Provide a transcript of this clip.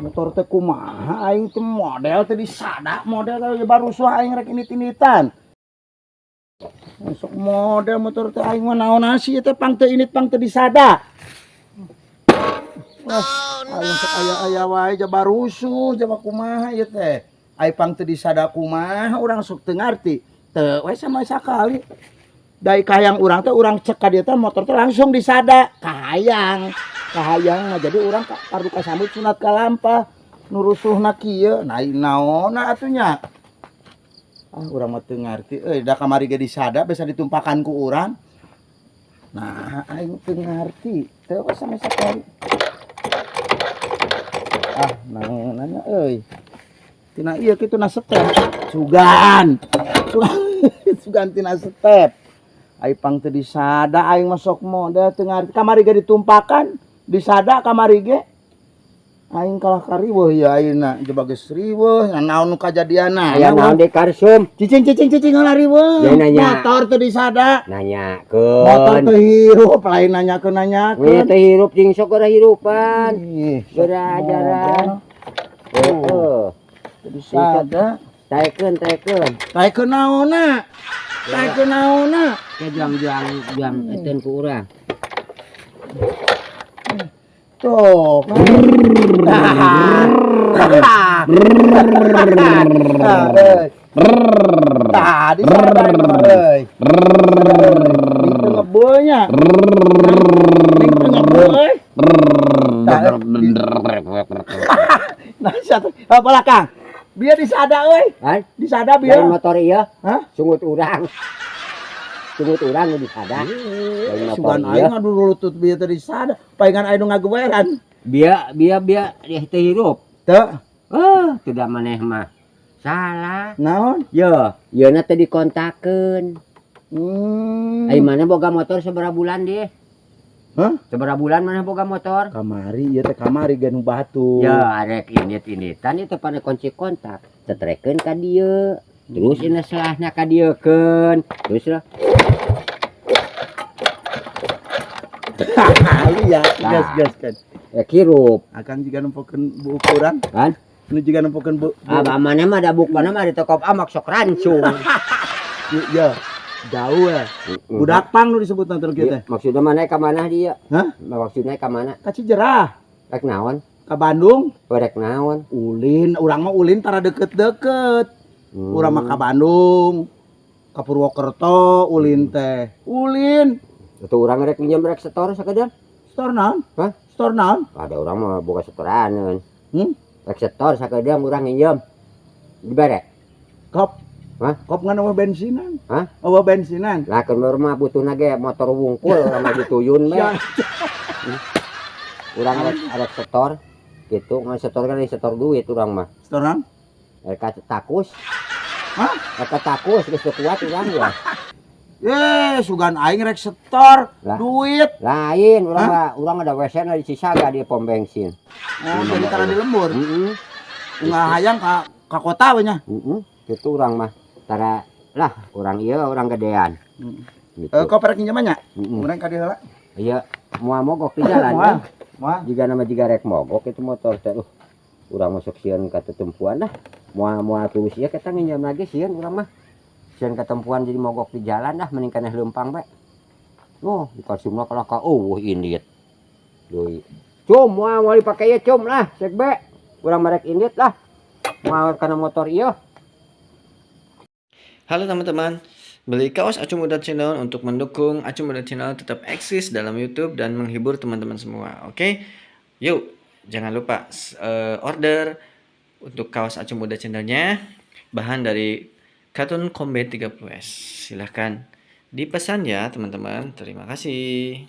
Motor teh kumaha aing teh model teh disada model teh baru suah aing rek init-initan. Masuk model motor teh aing mah naon sih teh pang teh init pang teh disada. Wah, aing sok aya wae ja barusuh ja kumaha ieu teh. Ai pang teh disada kumaha urang sok teu ngarti. Teu we sama sakali. Dari kahayang urang teh urang cek ka dieu teh motor teh langsung disada. Kahayang mah jadi urang pardu kasambut sunat ka lampah. Nu rusuhna kieu naonna atuh nya. Ah urang mah teu ngarti da kamari ge disada bisa ditumpakan ku urang. Nah aing teu ngarti teu we sama sakali. Ah naonnanya euy. Tina ieu kitu na step. Sugan tina step. Ai pang teu disada aing mah sok model teu ngarti kamari ge ditumpakan disada kamari ge. Aing kalah kariweuh ya ayeuna coba geus riweuh naon nu kajadianna. Aya naon di Karsum? Cicing ngalah riweuh. Motor teu disada. Nanyakeun. Motor teu hirup lain nanyakeun. We teu hirup jeung sok ora hirupan. Geura ajaran. Heeh. Teu disada. Taekeun. Taekeun naonna? Ke juang eten ku urang. Tuh. Tadi sadar euy. Itu ngebeunya. Itu ngebeuy. Nah, apa lah Kang? Biar disada euy. Disada biar. Motor ieu. Hah? Sungut urang nu disada. Sugan aing ngadu lutut bieu teh disada. Paingan aing nu ngageweran. Biar teu hirup. Teu. Teu da maneh mah. Salah. Naon? Yeuna teh dikontakeun. Ai mana boga motor sabaraha bulan dia? Hah? Sabaraha bulan mana boga motor? Kamari ieu teh kamari ganu batu. Ya, arek init-initan itu pada kunci kontak. Tetrekeun ka dieu. Terus ini selahna ka dieukeun. Terus lah. Lihat, gas kan. Kirup. Akang juga nempokeun bu ukuran. Kan? Nu juga nempokeun bu. Mana mah da buk mana mah di toko amak sok rancung. Ya. Jauh ya. Budak pang nu disebutna teh kieu teh. Maksudna mana ka mana dia? Hah? Maksudna ka mana? Ka Cijerah. Rek naon? Ka Bandung. Rek naon? Ulin, urang mah ulin tara deket-deket. Urang mah ka Bandung. Ka Purwokerto ulin teh. Ulin. Itu urang rek minjem rek setor sakedeum. Setor naon? Hah? Setor naon? Ada urang mah boga setoraneun. Rek setor sakedeum urang minjem. Dibere. Kop. Hah? Kop ngan eueuh bensinan. Hah? Eueuh bensinan. Lah keur mah butuhna ge motor wungkul sama dituyun bae. Urang arek setor gitu, ngan setor kan setor duit urang mah. Setor naon? Ka takus. Hah? Ka takus geus teu kuat urang ya. Sugan aing rek setor duit. Lain urang ada WC-na di Cisaga di pom bensin. Jadi tara di lembur. Ungah hayang ka kota we nya. Kitu urang mah. Tara lah urang ieu urang gedean. Gitu. Kau pernah pinjamannya? Urang ka dieu heula. Iya, moal mogok di jalan. Moal. Jiga rek mogok itu motor teh. Urang masuk sieun ka tetempuan dah. Moal tulus ieu kita nginjam lagi sieun urang mah. Sieun ketempuan jadi mogok di jalan dah mending keneh leumpang bae. Di Karsumna kalau ka indit. Deui. Cum moal dipake ieu cum lah, cek bae. Urang merek indit lah. Moal kana motor ieu. Halo teman-teman, beli kaos Acu Muda Channel untuk mendukung Acu Muda Channel tetap eksis dalam YouTube dan menghibur teman-teman semua. Oke, yuk jangan lupa order untuk kaos Acu Muda Channelnya, bahan dari Katun Combat 30S. Silahkan dipesan ya teman-teman. Terima kasih.